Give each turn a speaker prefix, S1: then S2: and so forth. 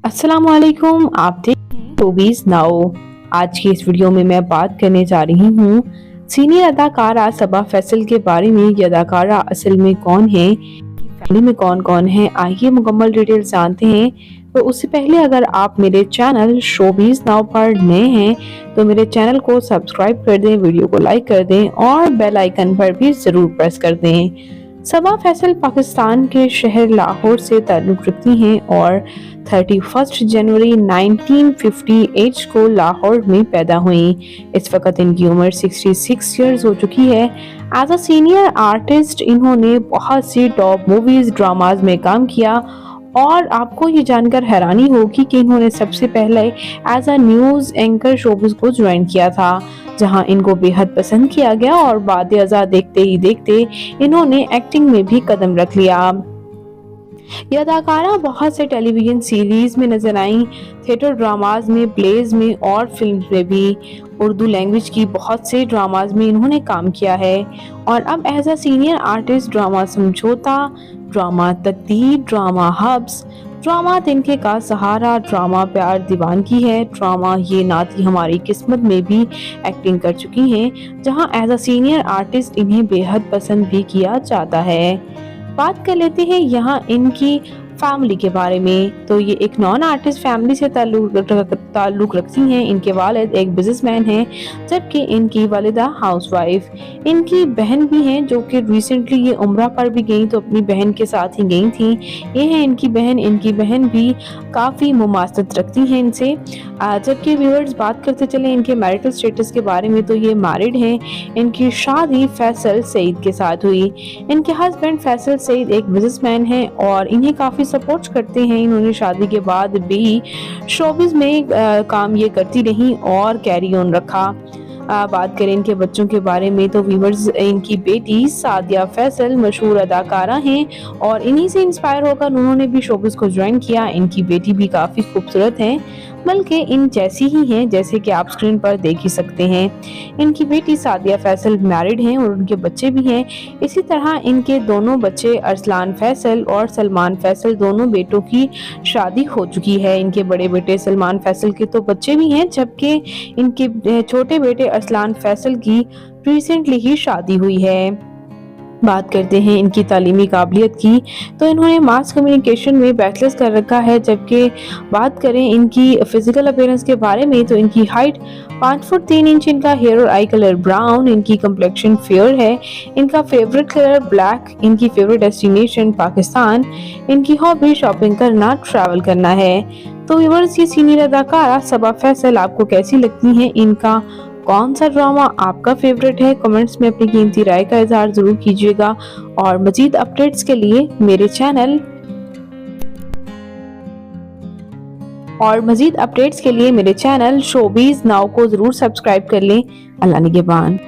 S1: अस्सलाम वालेकुम, आप देख रहे हैं शोबीज नाउ। आज की इस वीडियो में मैं बात करने जा रही हूँ सीनियर अदाकारा सबा फैसल के बारे में। ये अदाकारा असल में कौन है, फैमिली में कौन कौन है, आइए मुकम्मल डिटेल्स जानते हैं। तो उससे पहले अगर आप मेरे चैनल शोबीज नाउ पर नए हैं तो मेरे चैनल को सब्सक्राइब कर दें, वीडियो को लाइक कर दें और बेल आइकन पर भी जरूर प्रेस कर दें। सबा फैसल पाकिस्तान के शहर लाहौर से ताल्लुक़ रखती हैं और 31 जनवरी 1958 को लाहौर में पैदा हुई। इस वक्त इनकी उम्र 66 ईयर्स हो चुकी है। एज अ सीनियर आर्टिस्ट इन्होंने बहुत सी टॉप मूवीज ड्रामाज में काम किया और आपको ये जानकर हैरानी होगी कि इन्होंने सबसे पहले as a news anchor showbiz को ज्वाइन किया था, जहां इनको बेहद पसंद किया गया और बाद अज़ा देखते ही देखते इन्होंने एक्टिंग में भी कदम रख लिया। यह अदाकारा बहुत से टेलीविजन सीरीज में नजर आई, थिएटर ड्रामाज में, प्लेज में और फिल्म में भी। उर्दू लैंग्वेज की बहुत से ड्रामाज में इन्होंने काम किया है और अब as a senior artist drama Samjhauta, drama Taqdeer, drama Habs, drama Tinkay Ka Sahara, drama प्यार दीवानगी है, ड्रामा ये ना थी हमारी किस्मत में भी एक्टिंग कर चुकी हैं, जहां एज अ सीनियर आर्टिस्ट इन्हें बेहद पसंद भी किया जाता है। बात कर लेते हैं यहाँ इनकी फैमिली के बारे में। तो ये एक नॉन आर्टिस्ट फैमिली से ताल्लुक रखती हैं। इनके वालिद एक बिजनेसमैन हैं जबकि इनकी वालिदा हाउसवाइफ। इनकी बहन भी हैं जो कि रिसेंटली ये उम्रा पर भी गई तो अपनी बहन के साथ ही गई थी। ये है इनकी बहन भी काफ़ी मुमासत रखती हैं इनसे। जबकि व्यूअर्स बात करते चले इनके मैरिटल स्टेटस के बारे में तो ये मैरिड हैं। इनकी शादी फैसल सईद के साथ हुई। इनके हस्बैंड फैसल सईद एक बिजनेसमैन हैं और इन्हें काफ़ी सपोर्ट करते हैं। इन्होंने शादी के बाद भी शोबिस में काम ये करती रही और कैरी ऑन रखा। बात करें इनके बच्चों के बारे में तो व्यूअर्स इनकी बेटी सादिया फैसल मशहूर अदाकारा हैं और इन्हीं से इंस्पायर होकर उन्होंने भी शोबिस को ज्वाइन किया। इनकी बेटी भी काफ़ी खूबसूरत है, बल्कि इन जैसी ही हैं जैसे कि आप स्क्रीन पर देख ही सकते हैं। इनकी बेटी सादिया फैसल मैरिड हैं और उनके बच्चे भी हैं। इसी तरह इनके दोनों बच्चे अरसलान फैसल और सलमान फैसल, दोनों बेटों की शादी हो चुकी है। इनके बड़े बेटे सलमान फैसल के तो बच्चे भी हैं जबकि इनके छोटे बेटे अरसलान फैसल की रिसेंटली ही शादी हुई है। बात करते हैं इनकी तालीमी काबिलियत की तो इन्होंने मास कम्युनिकेशन में बैचलर्स कर रखा है। जबकि बात करें इनकी फिजिकल अपीयरेंस के बारे में तो इनकी हाइट 5 फुट 3 इंच, इनका हेयर और आई कलर ब्राउन, इनकी कम्प्लेक्शन फेयर है, इनका फेवरेट कलर ब्लैक, इनकी फेवरेट डेस्टिनेशन पाकिस्तान, इनकी हॉबी शॉपिंग करना, ट्रैवल करना है। तो व्यूअर्स ये सीनियर अदाकारा सबा फैसल आपको कैसी लगती हैं, इनका कौन सा ड्रामा आपका फेवरेट है, कमेंट्स में अपनी कीमती राय का इजहार जरूर कीजिएगा और मजीद अपडेट्स के लिए मेरे चैनल शोबीज नाउ को जरूर सब्सक्राइब कर लें। अल्लाह निगहबान।